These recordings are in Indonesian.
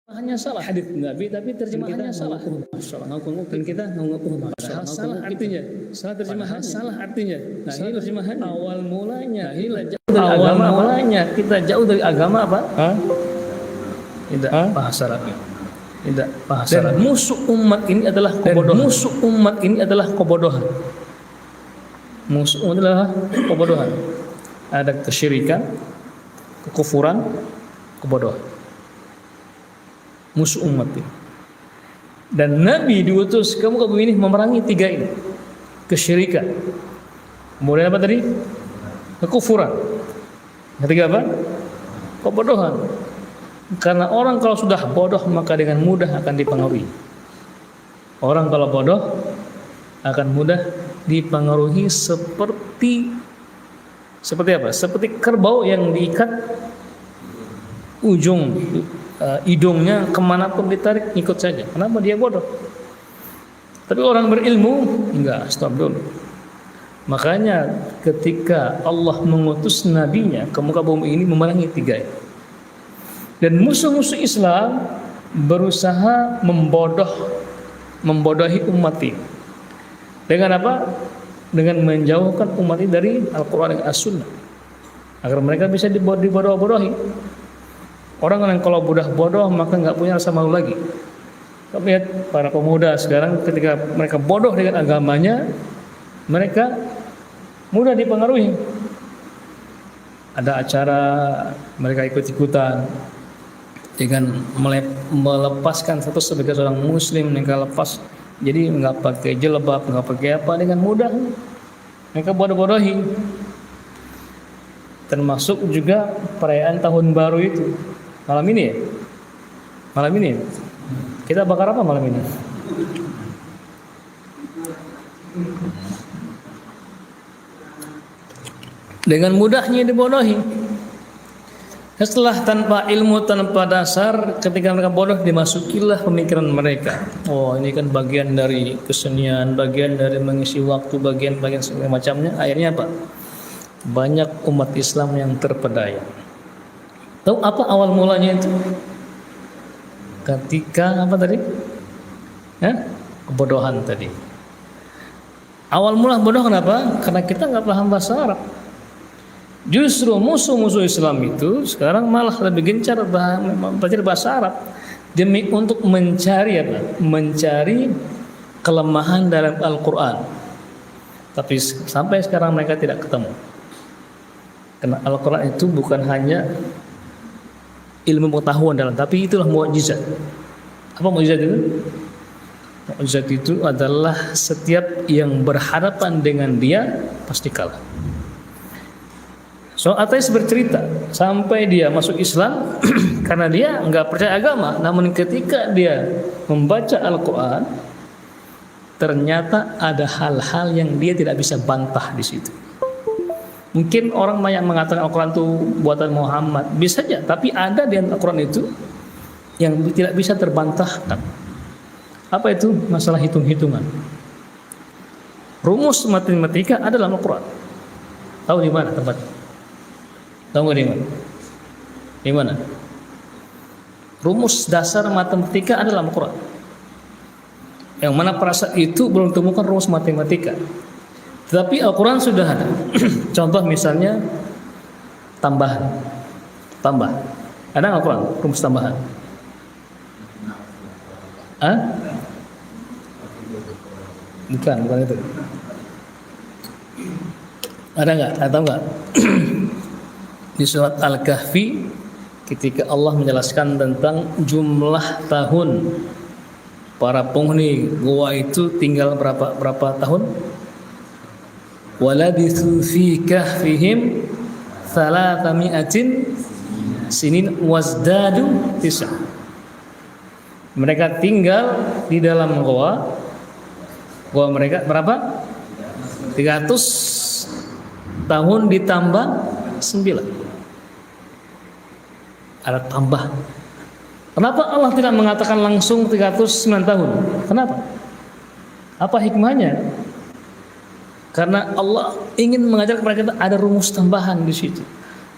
Terjemahannya salah hadis Nabi, tapi terjemahannya salah. Dan kita salah artinya, salah terjemahan, salah artinya. Nah, ini terjemahan awal mulanya. Kita jauh dari agama apa? Tidak bahasa Arab. Tidak bahasa Arab. Dan musuh umat ini adalah kebodohan. Musuh adalah kebodohan. Ada kesyirikan, kekufuran, kebodohan. Musuh umat ini. Dan Nabi diutus kamu ke bumi ini memerangi tiga ini. Kesyirikan. Kemudian apa tadi? Kekufuran. Ketiga apa? Kebodohan. Karena orang kalau sudah bodoh maka dengan mudah akan dipengaruhi. Orang kalau bodoh akan mudah dipengaruhi seperti apa? Seperti kerbau yang diikat ujung hidungnya kemanapun ditarik ikut saja. Kenapa? Dia bodoh. Tapi orang berilmu enggak, stop dulu. Makanya ketika Allah mengutus nabinya ke muka bumi ini memerangi tiga. Dan musuh-musuh Islam berusaha membodohi umat ini. Dengan apa? Dengan menjauhkan umat ini dari Al-Quran dan As-Sunnah, agar mereka bisa dibodoh-bodohi. Orang yang kalau mudah bodoh maka nggak punya rasa malu lagi. Kami lihat para pemuda sekarang ketika mereka bodoh dengan agamanya, mereka mudah dipengaruhi. Ada acara mereka ikut-ikutan dengan melepaskan status sebagai seorang muslim, mereka lepas jadi nggak pakai jilbab, nggak pakai apa, dengan mudah mereka bodoh-bodohi. Termasuk juga perayaan tahun baru itu. Malam ini ya? Malam ini kita bakar apa malam ini? Dengan mudahnya dibodohi. Setelah tanpa ilmu, tanpa dasar, ketika mereka bodoh dimasukilah pemikiran mereka. Oh, ini kan bagian dari kesenian, bagian dari mengisi waktu, bagian segala macamnya. Akhirnya apa? Banyak umat Islam yang terpedaya. Tahu apa awal mulanya itu? Ketika apa tadi? Kebodohan tadi. Awal mula bodoh kenapa? Karena kita nggak paham bahasa Arab. Justru musuh-musuh Islam itu sekarang malah lebih gencar belajar bahasa Arab demi untuk mencari apa? Mencari kelemahan dalam Al-Quran. Tapi sampai sekarang mereka tidak ketemu. Karena Al-Quran itu bukan hanya ilmu pengetahuan dalam, tapi itulah mukjizat. Apa mukjizat itu? Mukjizat itu adalah setiap yang berhadapan dengan dia pasti kalah. So ateis bercerita sampai dia masuk Islam karena dia nggak percaya agama, namun ketika dia membaca Al-Quran ternyata ada hal-hal yang dia tidak bisa bantah di situ. Mungkin orang yang mengatakan Al-Quran itu buatan Muhammad, bisa saja, tapi ada di Al-Quran itu yang tidak bisa terbantahkan. Apa itu? Masalah hitung-hitungan. Rumus matematika ada dalam Al-Quran. Tahu di mana tempatnya? Tahu nggak di mana? Di mana? Rumus dasar matematika ada dalam Al-Quran. Yang mana pada saat itu belum ditemukan rumus matematika. Tetapi Al-Quran sudah ada. Contoh misalnya tambah. Ada Al-Quran rumus tambahan? Bukan itu. Ada nggak? Atau nggak? Di surat Al-Kahfi ketika Allah menjelaskan tentang jumlah tahun para penghuni gua itu tinggal berapa tahun? Walabithu fi kahfihim 300 sinin wazdadu 9. Mereka tinggal di dalam gua mereka berapa? 300 tahun ditambah 9. Ada tambah. Kenapa Allah tidak mengatakan langsung 309 tahun? Kenapa? Apa hikmahnya? Karena Allah ingin mengajar kepada kita ada rumus tambahan di situ.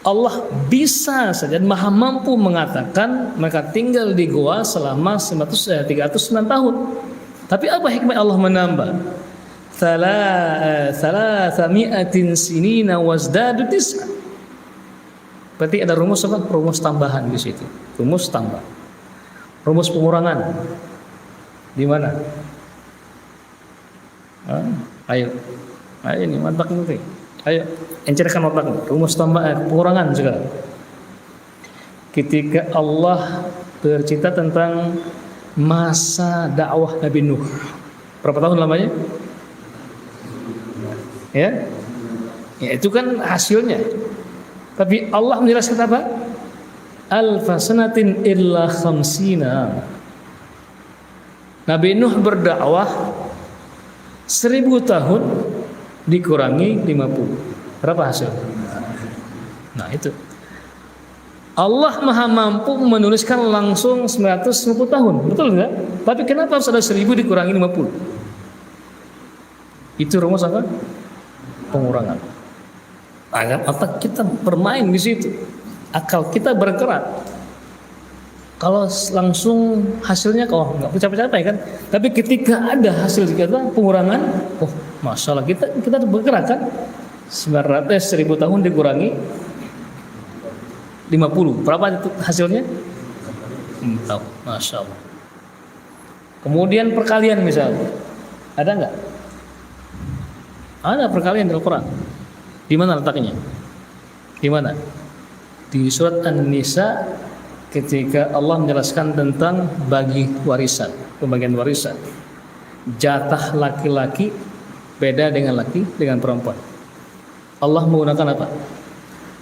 Allah bisa saja dan maha mampu mengatakan mereka tinggal di gua selama 309 tahun. Tapi apa hikmah Allah menambah? Salasami'atin sinina wazdadu tis'a. Berarti ada rumus apa? Rumus tambahan di situ. Rumus tambah. Rumus pengurangan. Di mana? Ayo ini otak nanti. Ayo, encerkan otak. Rumus tambah pengurangan sekarang. Ketika Allah bercerita tentang masa dakwah Nabi Nuh, berapa tahun lamanya? Ya, itu kan hasilnya. Tapi Allah menjelaskan apa? Alfasanatin illa khamsina. Nabi Nuh berdakwah 1000 tahun dikurangi 50. Berapa hasil? Nah itu. Allah maha mampu menuliskan langsung 950 tahun. Betul enggak? Tapi kenapa harus ada 1000 dikurangi 50? Itu rumus apa? Pengurangan. Agar otak kita bermain di situ. Akal kita bergerak. Kalau langsung hasilnya nggak capek-capek kan. Tapi ketika ada hasil kita pengurangan, masalah kita bergerak kan. 1000 tahun dikurangi 50. Berapa itu hasilnya? Tahu, masya Allah. Kemudian perkalian misalnya, ada nggak? Ada perkalian di Al-Quran. Di mana letaknya? Di mana? Di surat An-Nisa. Ketika Allah menjelaskan tentang bagi warisan, pembagian warisan, jatah laki-laki beda dengan perempuan. Allah menggunakan apa?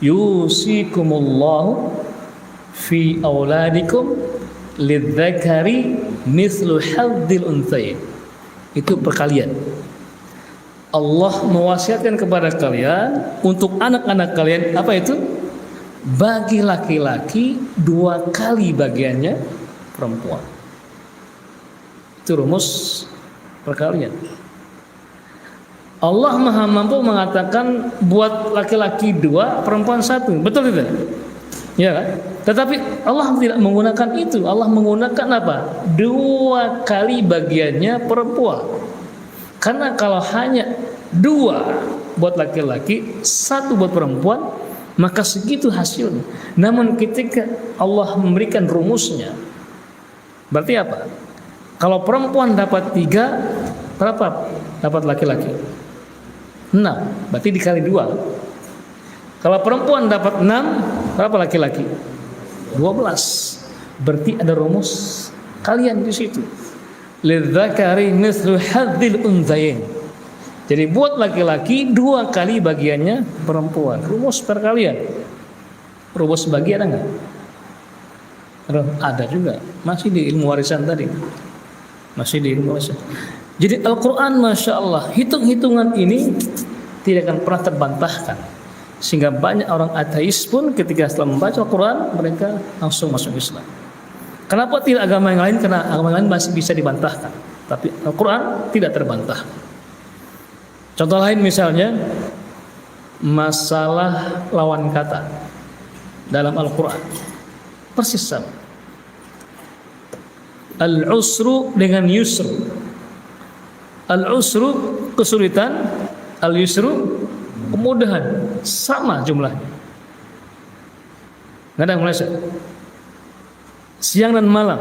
Yusikumullahu fi auladikum lidzakari mithlu hadzil unthayain. Itu perkalian. Allah mewasiatkan kepada kalian untuk anak-anak kalian apa itu? Bagi laki-laki 2 kali bagiannya perempuan. Itu rumus perkalian. Allah maha mampu mengatakan buat laki-laki 2, perempuan 1. Betul tidak? Ya kan? Tetapi Allah tidak menggunakan itu. Allah menggunakan apa? 2 kali bagiannya perempuan. Karena kalau hanya 2 buat laki-laki, 1 buat perempuan, maka segitu hasilnya. Namun ketika Allah memberikan rumusnya, berarti apa? Kalau perempuan dapat 3, berapa dapat laki-laki? 6, berarti dikali 2. Kalau perempuan dapat 6, berapa laki-laki? 12. Berarti ada rumus kalian di situ. Lidzakari mithlu hadzil unthayain. Jadi buat laki-laki 2 kali bagiannya perempuan. Rumus perkalian. Rumus bagi ada nggak? Ada juga. Masih di ilmu warisan tadi. Masih di ilmu warisan. Jadi Al-Quran Masya Allah, hitung-hitungan ini tidak akan pernah terbantahkan. Sehingga banyak orang ateis pun ketika setelah membaca Al-Quran, mereka langsung masuk Islam. Kenapa tidak agama yang lain? Karena agama yang lain masih bisa dibantahkan. Tapi Al-Quran tidak terbantahkan. Contoh lain misalnya masalah lawan kata dalam Al-Quran persis sama. Al-usru dengan yusru. Al-usru kesulitan, al-yusru kemudahan, sama jumlahnya. Nggak ada yang meleset. Siang dan malam,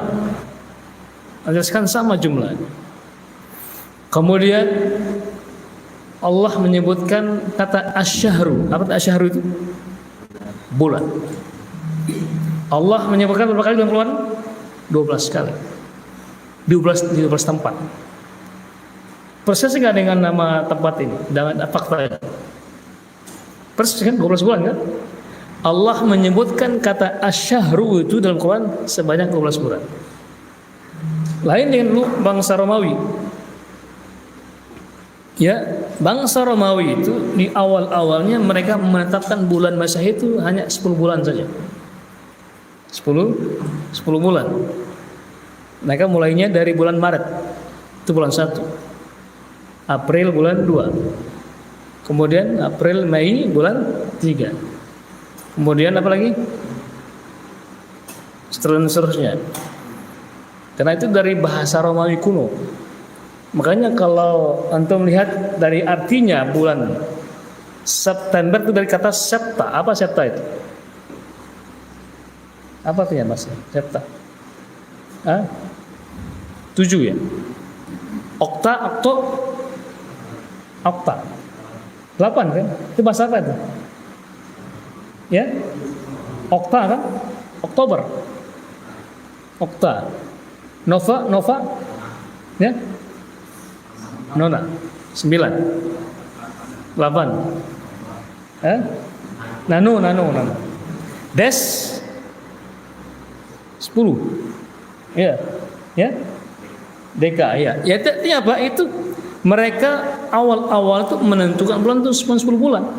jelaskan sama jumlahnya. Kemudian Allah menyebutkan kata asyahru. Apa kata asyahru itu? Bulan. Allah menyebutkan berapa kali dalam Al-Quran? 12 kali. 12 tempat. Persis nggak dengan nama tempat ini? Dengan fakta. Persis kan 12 bulan kan? Allah menyebutkan kata asyahru itu dalam Al-Quran sebanyak 12 bulan. Lain dengan dulu bangsa Romawi. Ya, bangsa Romawi itu di awal-awalnya mereka menetapkan bulan Masehi itu hanya 10 bulan saja. 10 bulan. Mereka mulainya dari bulan Maret. Itu bulan 1. April bulan 2. Kemudian April, Mei bulan 3. Kemudian apa lagi? Seterusnya. Karena itu dari bahasa Romawi kuno. Makanya kalau antum lihat dari artinya bulan September itu dari kata septa. Apa septa itu? Apa artinya Mas? Septa. 7 ya. Okta. 8 kan? Itu bahasa apa itu? Ya? Okta kan? Oktober. Okta. Nova. Ya? Nona. 9. 8. Nano. Des 10. Ya. Deka ya. Ya artinya apa? Itu mereka awal-awal itu menentukan bulan itu 10 bulan.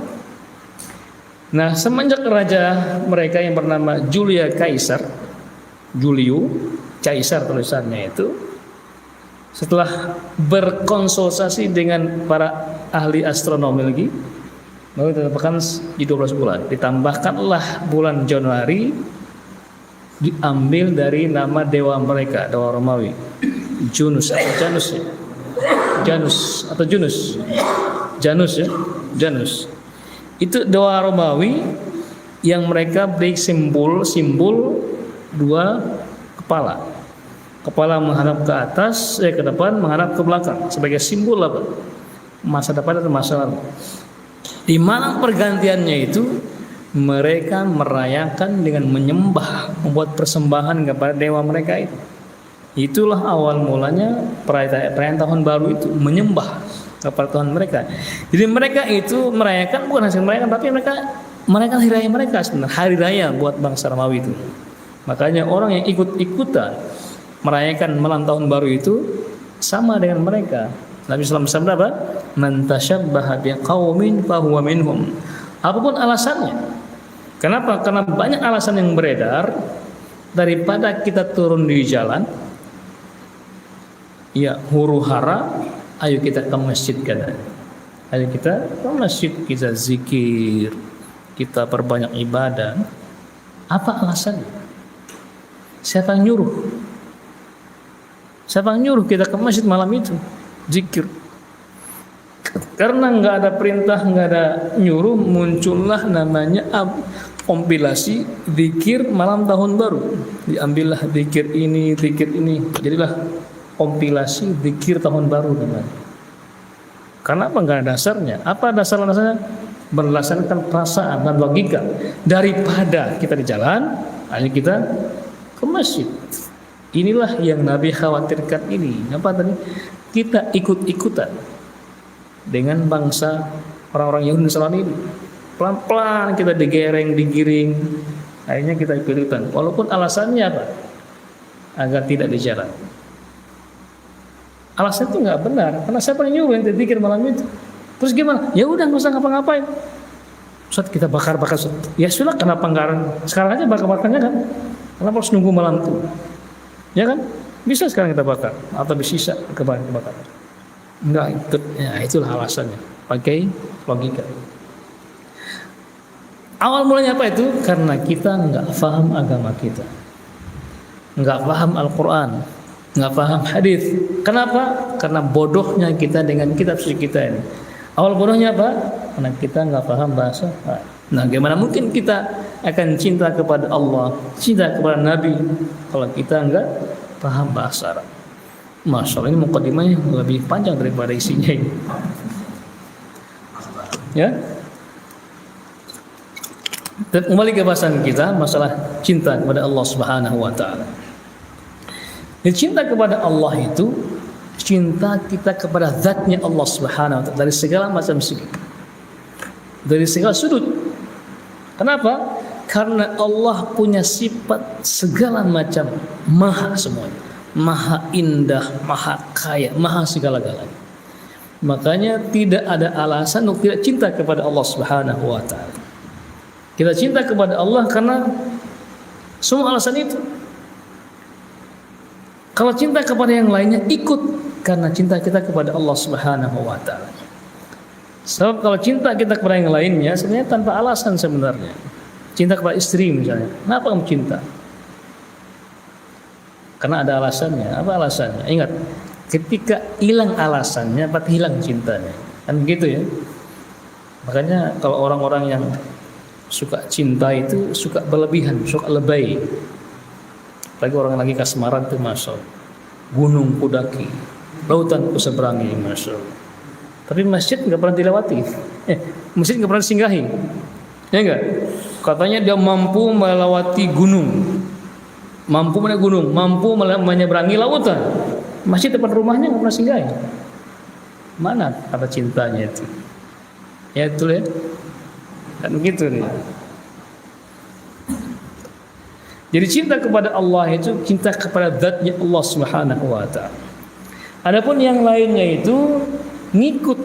Nah, semenjak raja mereka yang bernama Julio Caesar tulisannya itu, setelah berkonsultasi dengan para ahli astronomi lagi, lalu ditetapkan di 12 bulan. Ditambahkanlah bulan Januari, diambil dari nama dewa mereka, dewa Romawi, Janus. Itu dewa Romawi yang mereka beri simbol 2 kepala. Kepala menghadap ke atas, ke depan, menghadap ke belakang sebagai simbol apa? Masa depan atau masa lalu. Di malam pergantiannya itu mereka merayakan dengan menyembah, membuat persembahan kepada dewa mereka itu. Itulah awal mulanya perayaan tahun baru itu, menyembah kepada Tuhan mereka. Jadi mereka itu merayakan bukan hasil merayakan, tapi mereka merayakan hari raya mereka sebenarnya, hari raya buat bangsa Romawi itu. Makanya orang yang ikut-ikutan merayakan malam tahun baru itu sama dengan mereka. Nabi SAW bersabda apa? Man tashabbaha biqaumin fahuwa minhum. Apapun alasannya. Kenapa? Karena banyak alasan yang beredar. Daripada kita turun di jalan, ya huru-hara, ayo kita ke masjid kan. Ayo kita ke masjid, kita zikir, kita perbanyak ibadah. Apa alasannya? Siapa yang nyuruh? Siapa yang nyuruh kita ke masjid malam itu zikir? Karena nggak ada perintah, nggak ada nyuruh, muncullah namanya kompilasi zikir malam tahun baru. Diambillah zikir ini, jadilah kompilasi zikir tahun baru namanya. Karena apa? Nggak ada dasarnya. Apa dasarnya? Berdasarkan perasaan dan logika. Daripada kita di jalan, hanya kita ke masjid. Inilah yang Nabi khawatirkan ini. Apa tadi? Kita ikut-ikutan dengan bangsa orang-orang Yahudi Nasrani ini. Pelan-pelan kita digiring, akhirnya kita ikut-ikutan. Walaupun alasannya apa? Agar tidak di jalan. Alasan itu nggak benar. Karena siapa yang nyuruh yang dipikir malam itu? Terus gimana? Ya udah nggak usah ngapa-ngapain. Ustaz kita bakar-bakar. Ya sudah, kenapa nggak sekarang aja bakar-bakarnya kan? Kenapa harus nunggu malam itu? Ya kan? Bisa sekarang kita bakar atau bisa kebakar. Enggak ikut. Ya itulah alasannya. Pakai logika. Awal mulanya apa itu? Karena kita enggak paham agama kita. Enggak paham Al-Qur'an, enggak paham hadis. Kenapa? Karena bodohnya kita dengan kitab suci kita ini. Awal bodohnya apa? Karena kita enggak paham bahasa. Nah, bagaimana mungkin kita akan cinta kepada Allah, cinta kepada Nabi kalau kita enggak paham bahasa Arab? Masya Allah, ini mukadimahnya lebih panjang daripada isinya ini. Ya. Dan kembali ke bahasan kita, masalah cinta kepada Allah Subhanahu wa taala. Cinta kepada Allah itu cinta kita kepada zatnya Allah Subhanahu wa taala dari segala macam segi. Dari segala sudut. Kenapa? Karena Allah punya sifat segala macam, maha semuanya, maha indah, maha kaya, maha segala-galanya. Makanya tidak ada alasan untuk tidak cinta kepada Allah Subhanahu wa taala. Kita cinta kepada Allah karena semua alasan itu. Kalau cinta kepada yang lainnya ikut karena cinta kita kepada Allah Subhanahu wa taala. Sebab kalau cinta kita kepada yang lainnya sebenarnya tanpa alasan sebenarnya. Cinta kepada istri misalnya. Kenapa kamu cinta? Karena ada alasannya. Apa alasannya? Ingat, ketika hilang alasannya, berarti hilang cintanya. Kan begitu ya. Makanya kalau orang-orang yang suka cinta itu suka berlebihan, suka lebay. Apalagi orang lagi kasmaran itu, masya Allah. Gunung kudaki, lautan kuseberangi, masya Allah. Tapi masjid nggak pernah dilewati, masjid nggak pernah disinggahi, ya enggak? Katanya dia mampu melewati gunung, mampu menaik gunung, mampu menyeberangi lautan. Masjid depan rumahnya nggak pernah singgahi. Mana kata cintanya itu? Ya itu ya, kan begitu nih. Jadi cinta kepada Allah itu cinta kepada zatnya Allah Subhanahu wa taala. Adapun yang lainnya itu ngikut,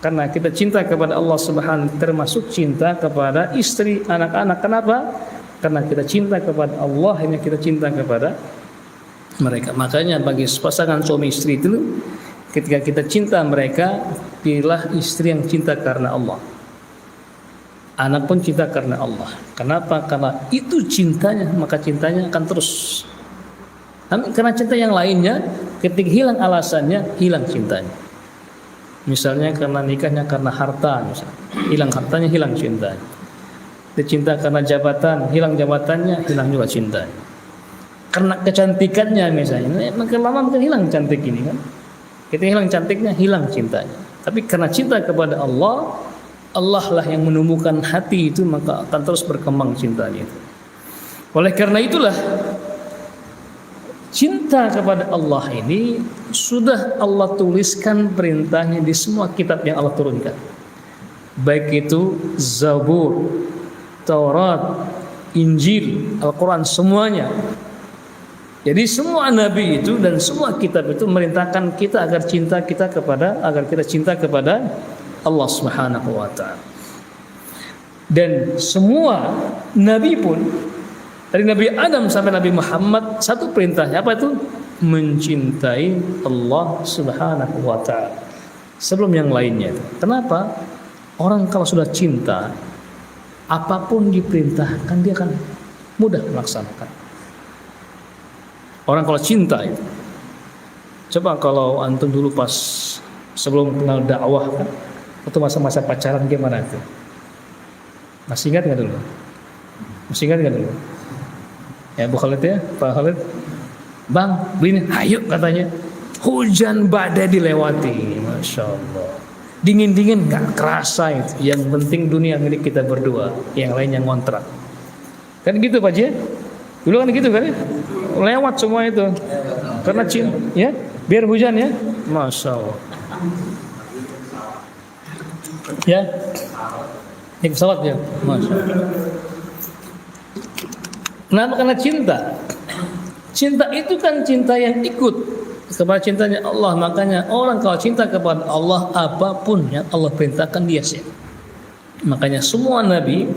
karena kita cinta kepada Allah Subhanahu, termasuk cinta kepada istri, anak-anak. Kenapa? Karena kita cinta kepada Allah, hanya kita cinta kepada mereka. Makanya bagi pasangan suami istri itu, ketika kita cinta mereka, pilihlah istri yang cinta karena Allah. Anak pun cinta karena Allah. Kenapa? Karena itu cintanya, maka cintanya akan terus. Karena cinta yang lainnya, ketika hilang alasannya, hilang cintanya. Misalnya karena nikahnya karena harta, misalnya. Hilang hartanya, hilang cintanya. Dia cinta karena jabatan, hilang jabatannya, hilang juga cintanya. Karena kecantikannya misalnya, makin lama makin hilang cantik ini kan. Kita hilang cantiknya, hilang cintanya. Tapi karena cinta kepada Allah, Allah lah yang menumbuhkan hati itu, maka akan terus berkembang cintanya itu. Oleh karena itulah, cinta kepada Allah ini sudah Allah tuliskan perintahnya di semua kitab yang Allah turunkan. Baik itu Zabur, Taurat, Injil, Al-Quran, semuanya. Jadi semua nabi itu dan semua kitab itu merintahkan kita agar kita cinta kepada Allah Subhanahu wa taala. Dan semua nabi pun, dari Nabi Adam sampai Nabi Muhammad, satu perintahnya apa itu? Mencintai Allah Subhanahu wa taala sebelum yang lainnya. Kenapa? Orang kalau sudah cinta, apapun diperintahkan dia akan mudah melaksanakan. Orang kalau cinta itu, coba kalau antum dulu pas sebelum kenal dakwah kan, waktu masa-masa pacaran gimana itu? Masih ingat nggak dulu? Masih ingat nggak dulu? Ya Bu Khalid ya, Pak Khalid, Bang, begini, ayo katanya. Hujan badai dilewati, masya Allah. Dingin-dingin nggak kerasa itu. Yang penting dunia milik kita berdua, yang lainnya ngontrak. Kan gitu Pak Ji? Dulu kan gitu kan ya? Lewat semua itu. Karena cinta, ya, biar hujan ya, masya Allah. Ya, naik pesawat ya, masya Allah. Kenapa? Karena cinta. Cinta itu kan cinta yang ikut kepada cintanya Allah. Makanya orang kalau cinta kepada Allah, apapun yang Allah perintahkan dia siap. Makanya semua nabi,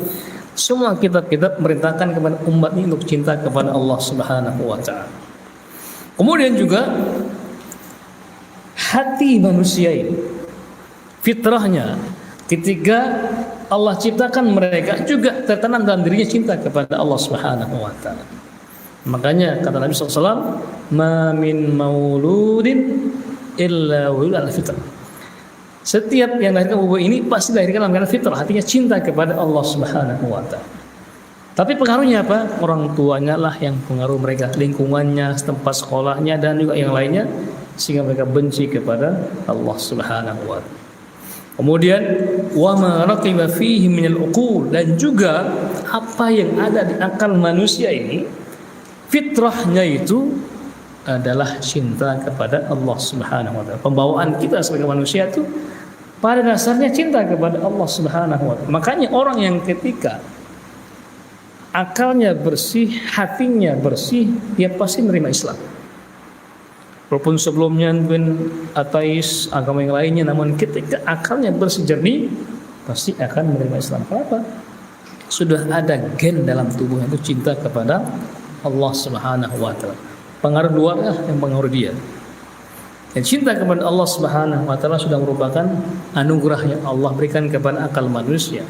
semua kitab-kitab merintahkan kepada umat ini untuk cinta kepada Allah Subhanahu wa taala. Kemudian juga hati manusia ini, fitrahnya, ketika Allah ciptakan mereka juga tertanam dalam dirinya cinta kepada Allah Subhanahu wa taala. Makanya kata Nabi SAW, "Ma min mauludin illa wulida ala fitrah." Setiap yang lahirkan bubu ini pasti lahirkan dalam keadaan fitrah, artinya cinta kepada Allah Subhanahu wa taala. Tapi pengaruhnya apa? Orang tuanya lah yang pengaruh mereka, lingkungannya, tempat sekolahnya dan juga yang lainnya, sehingga mereka benci kepada Allah Subhanahu wa taala. Kemudian wa ma raqiba fihi minal uqul, dan juga apa yang ada di akal manusia ini, fitrahnya itu adalah cinta kepada Allah Subhanahu wa taala. Pembawaan kita sebagai manusia itu pada dasarnya cinta kepada Allah Subhanahu wa taala. Makanya orang yang ketika akalnya bersih, hatinya bersih, dia pasti menerima Islam. Walaupun sebelumnya pun ateis, agama yang lainnya, namun ketika akalnya bersih jernih, pasti akan menerima Islam. Kenapa? Sudah ada gen dalam tubuhnya itu cinta kepada Allah Subhanahu wa taala. Pengaruh luarnya yang pengaruh dia. Dan cinta kepada Allah Subhanahu wa taala sudah merupakan anugerah yang Allah berikan kepada akal manusia.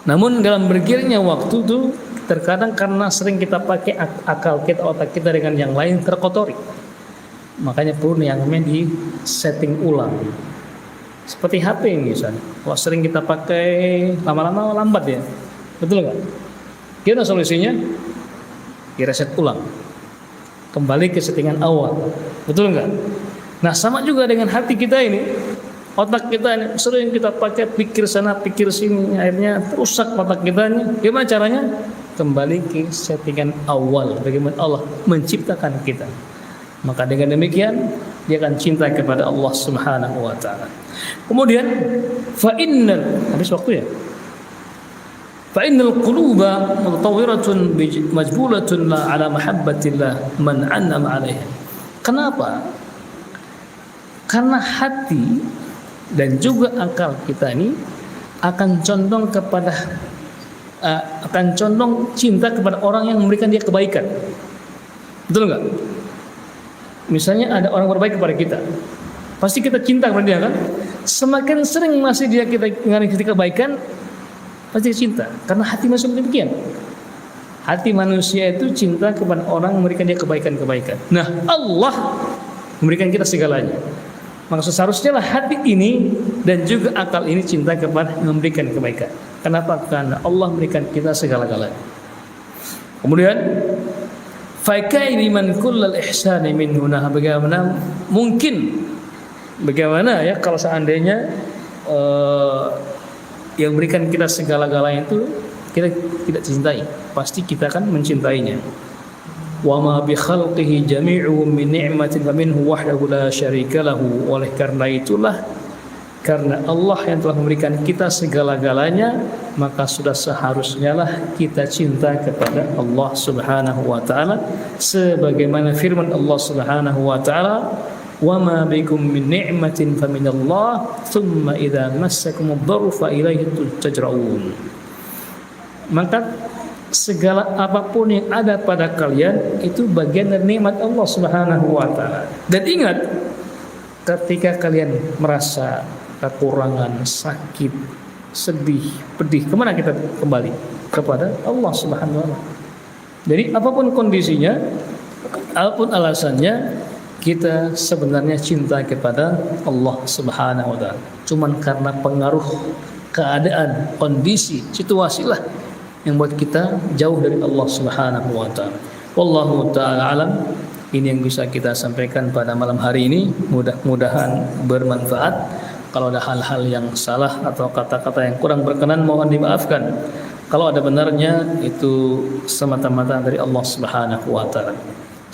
Namun dalam bergilirnya waktu itu terkadang karena sering kita pakai akal kita, otak kita dengan yang lain terkotori. Makanya perlu yang namanya di setting ulang. Seperti HP misalnya. Kalau sering kita pakai lama-lama lambat ya. Betul nggak? Gimana solusinya? Di-reset ulang. Kembali ke settingan awal. Betul nggak? Nah sama juga dengan hati kita ini. Otak kita ini sering kita pakai pikir sana pikir sini, akhirnya rusak otak kita ini. Gimana caranya? Kembali ke settingan awal, bagaimana Allah menciptakan kita. Maka dengan demikian dia akan cinta kepada Allah Subhanahu wa taala. Kemudian fa innal, habis waktu ya. Fa innal quluba mutawwiratun majbulatun ala mahabbatillah man 'an'ama 'alaiha. Kenapa? Karena hati dan juga akal kita ini akan condong kepada akan condong cinta kepada orang yang memberikan dia kebaikan. Betul nggak? Misalnya ada orang berbaik kepada kita, pasti kita cinta kepada dia kan? Semakin sering masih dia kita ngasih kebaikan, pasti cinta. Karena hati manusia demikian. Hati manusia itu cinta kepada orang yang memberikan dia kebaikan-kebaikan. Nah, Allah memberikan kita segalanya. Maka seharusnya lah hati ini dan juga akal ini cinta kepada memberikan kebaikan. Kenapa? Karena Allah memberikan kita segala-galanya. Kemudian faikaini man kullal ihsani minhu. Nah, bagaimana mungkin bagaimana ya kalau seandainya yang memberikan kita segala-galanya itu kita tidak cintai, pasti kita akan mencintainya. Wa ma bi khalqihi jami'u min ni'matin fa minhu wahdahu la syarika lahu. Oleh karena itulah, karena Allah yang telah memberikan kita segala-galanya, maka sudah seharusnya lah kita cinta kepada Allah Subhanahu wa taala sebagaimana firman Allah Subhanahu wa taala, wa ma bikum min ni'matin fa minallah thumma idza massakumud dharru fa ilaihi tajra'un. Maka segala apapun yang ada pada kalian itu bagian dari nikmat Allah Subhanahu wa taala. Dan ingat, ketika kalian merasa kekurangan, sakit, sedih, pedih, kemana kita kembali? Kepada Allah Subhanahu wa taala. Jadi apapun kondisinya, apapun alasannya, kita sebenarnya cinta kepada Allah Subhanahu wa taala. Cuman karena pengaruh keadaan, kondisi, situasi lah yang buat kita jauh dari Allah Subhanahu wa taala. Wallahu taala alam. Ini yang bisa kita sampaikan pada malam hari ini. Mudah-mudahan bermanfaat. Kalau ada hal-hal yang salah atau kata-kata yang kurang berkenan, mohon dimaafkan. Kalau ada benarnya, itu semata-mata dari Allah Subhanahu wa taala.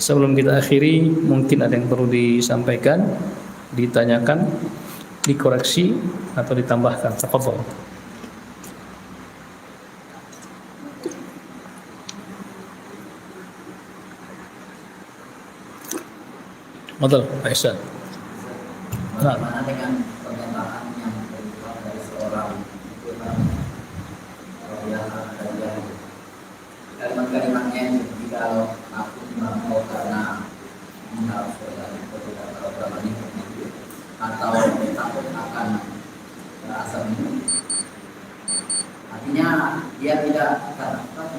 Sebelum kita akhiri, mungkin ada yang perlu disampaikan, ditanyakan, dikoreksi atau ditambahkan. Tafadhol. Betul, Pak Ihsan. Bagaimana dengan pernyataan yang keluar dari seorang itu kan kalimat-kalimatnya jika aku mau karena harus beragama itu atau takut akan asal itu, artinya dia tidak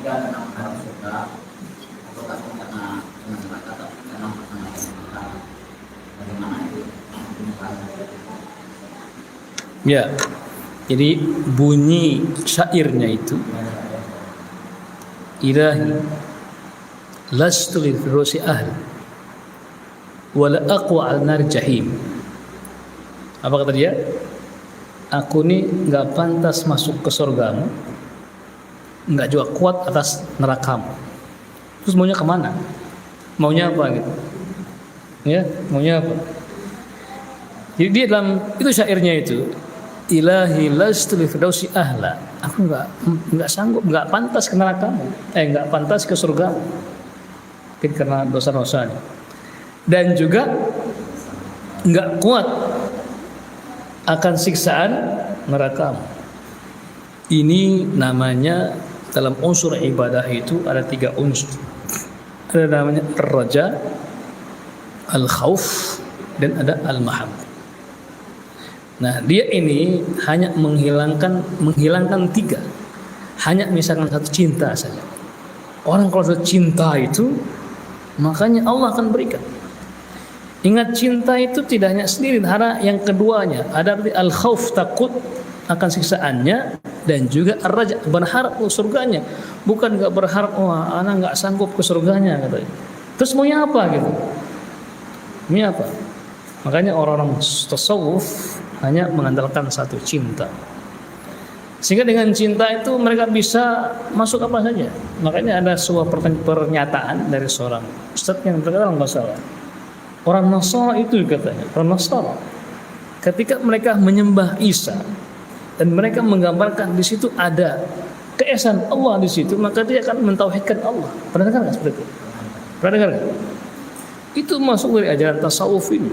karena harus surga atau takut karena neraka, tapi karena bagaimana itu? Ya, jadi bunyi syairnya itu, Ilahi lastu lil firdaus ahli wala aqwa al nar jahim. Apa kata dia? Aku ini enggak pantas masuk ke surgamu, enggak juga kuat atas nerakamu. Terus maunya kemana? Maunya apa gitu? Ya, maunya apa? Jadi dia dalam itu syairnya itu, Ilahi lastu lil firdaus ahla. Aku enggak sanggup, enggak pantas ke nerakamu. Enggak pantas ke surga. Mungkin karena dosa-dosanya. Dan juga enggak kuat akan siksaan neraka. Ini namanya dalam unsur ibadah itu ada 3 unsur. Ada namanya ar-raja, al-khauf, dan ada al-mahabbah. Nah, dia ini hanya menghilangkan 3. hanya misalkan satu cinta saja. Orang kalau sudah cinta itu, makanya Allah akan berikan. Ingat, cinta itu tidak hanya sendiri, ada yang keduanya. Ada al-khauf, takut akan siksaannya, dan juga ar-raja, berharap ke surganya. Bukan nggak berharap, anak nggak sanggup ke surganya katanya. Terus maunya apa gitu? Maunya apa? Makanya orang-orang tasawuf hanya mengandalkan satu, cinta. Sehingga dengan cinta itu mereka bisa masuk apa saja. Makanya ada sebuah pernyataan dari seorang ustaz yang berkata, nggak salah, orang Nasara itu katanya, orang Nasara ketika mereka menyembah Isa dan mereka menggambarkan di situ ada keesaan Allah di situ, maka dia akan mentauhidkan Allah. Pernah dengar nggak seperti itu? Pernah dengar nggak? Itu masuk dari ajaran tasawuf ini.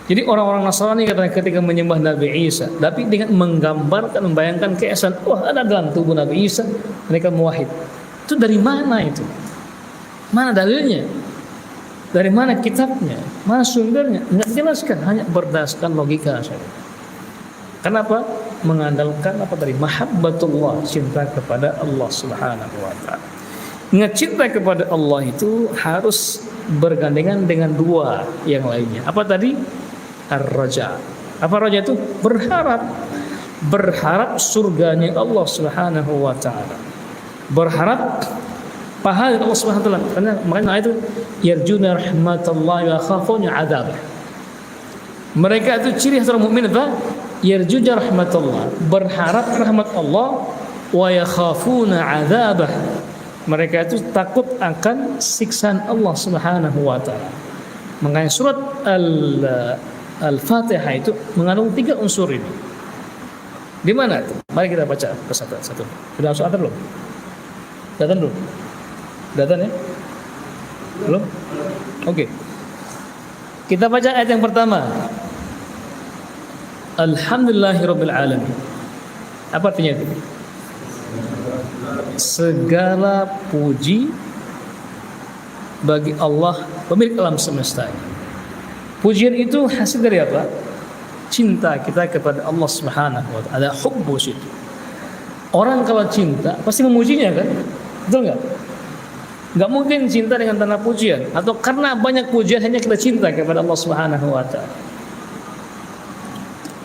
Jadi orang-orang Nasrani katanya ketika menyembah Nabi Isa, tapi dengan menggambarkan, membayangkan keesaan ada dalam tubuh Nabi Isa, mereka muwahhid. Itu dari mana itu? Mana dalilnya? Dari mana kitabnya? Mana sumbernya? Enggak dijelaskan, hanya berdasarkan logika saja. Kenapa? Mengandalkan apa tadi? Mahabbatullah, cinta kepada Allah Subhanahu wa taala. Ingat, cinta kepada Allah itu harus bergandengan dengan dua yang lainnya. Apa tadi? Ar-raja. Apa raja itu? Berharap surganya Allah Subhanahu wa taala. Berharap pahala Allah Subhanahu wa taala. Karena makanya itu yarjuna rahmatallahi wa khafuna adzabah. Mereka itu ciri orang mukmin apa? Yarjuna rahmatullah, berharap rahmat Allah, wa yakhafuna adzabah. Mereka itu takut akan siksaan Allah Subhanahu wa taala. Makanya surat Al-Fatihah itu mengandung 3 unsur ini. Di mana itu? Mari kita baca satu-satu. Sudah masuk belum? Datang belum? Datang ya? Belum? Oke. Kita baca ayat yang pertama. Alhamdulillahirabbil alamin. Apa artinya itu? Segala puji bagi Allah, pemilik alam semesta ini. Pujian itu hasil dari apa? Cinta kita kepada Allah Subhanahu wa taala. Ada hubbu situ. Orang kalau cinta pasti memujinya kan? Betul enggak? Enggak mungkin cinta dengan tanpa pujian, atau karena banyak pujian hanya kita cinta kepada Allah Subhanahu wa taala.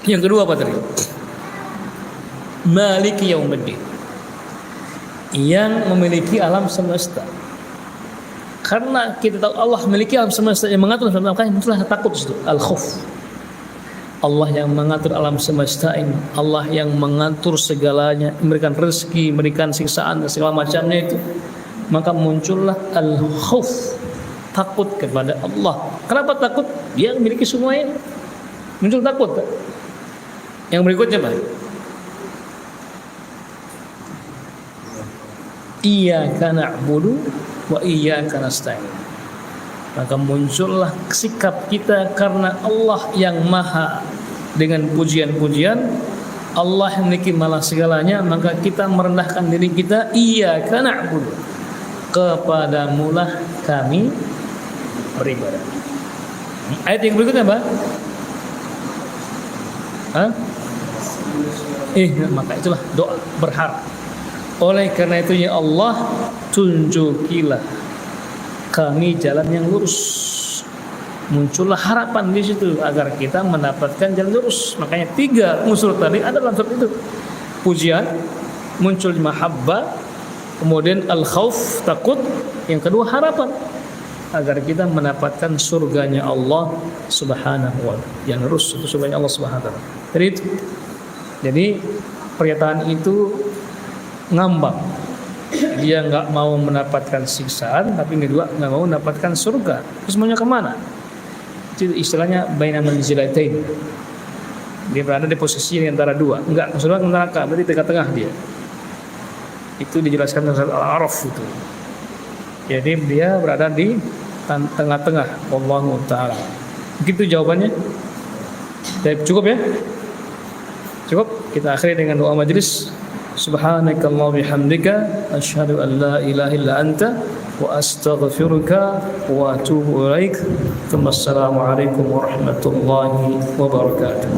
Yang kedua apa tadi? Maliki yaumiddin. Yang memiliki alam semesta. Karena kita tahu Allah memiliki alam semesta yang mengatur, makanya muncullah takut itu, al-khauf. Allah yang mengatur alam semesta ini, Allah yang mengatur segalanya, memberikan rezeki, memberikan siksaan dan segala macamnya itu, maka muncullah al-khauf, takut kepada Allah. Kenapa takut? Dia memiliki semuanya. Muncul takut. Yang berikutnya Pak, iyyaka na'budu wa iyyaka nasta'in. Maka muncullah sikap kita karena Allah yang maha dengan pujian-pujian, Allah yang memiliki malah segalanya, maka kita merendahkan diri kita, iyyaka na'budu, kepadamulah kami beribadah. Ayat yang berikutnya Mbak. Maka itulah doa berharap. Oleh karena itu ya Allah, tunjukilah kami jalan yang lurus. Muncullah harapan di situ agar kita mendapatkan jalan lurus. Makanya 3 unsur tadi ada dalam surat itu. Pujian, muncul mahabbah, kemudian al-khauf, takut, yang kedua harapan agar kita mendapatkan surganya Allah Subhanahu wa taala. Yang lurus itu surganya Allah Subhanahu wa taala. Jadi pernyataan itu ngambang. Dia nggak mau mendapatkan siksaan, tapi kedua nggak mau mendapatkan surga. Terus maunya kemana? Itu istilahnya baina manzilatain. Dia berada di posisi antara dua. Enggak, surga ke neraka, berarti tengah-tengah dia. Itu dijelaskan dalam Al-A'raf itu. Jadi dia berada di tengah-tengah. Wallahu ta'ala. Begitu jawabannya. Cukup ya? Cukup. Kita akhiri dengan doa majelis. Subhanakallah bihamdika asyhadu an la ilaha illa anta wa astaghfiruka wa atubu ilaik. Assalamualaikum warahmatullahi wabarakatuh.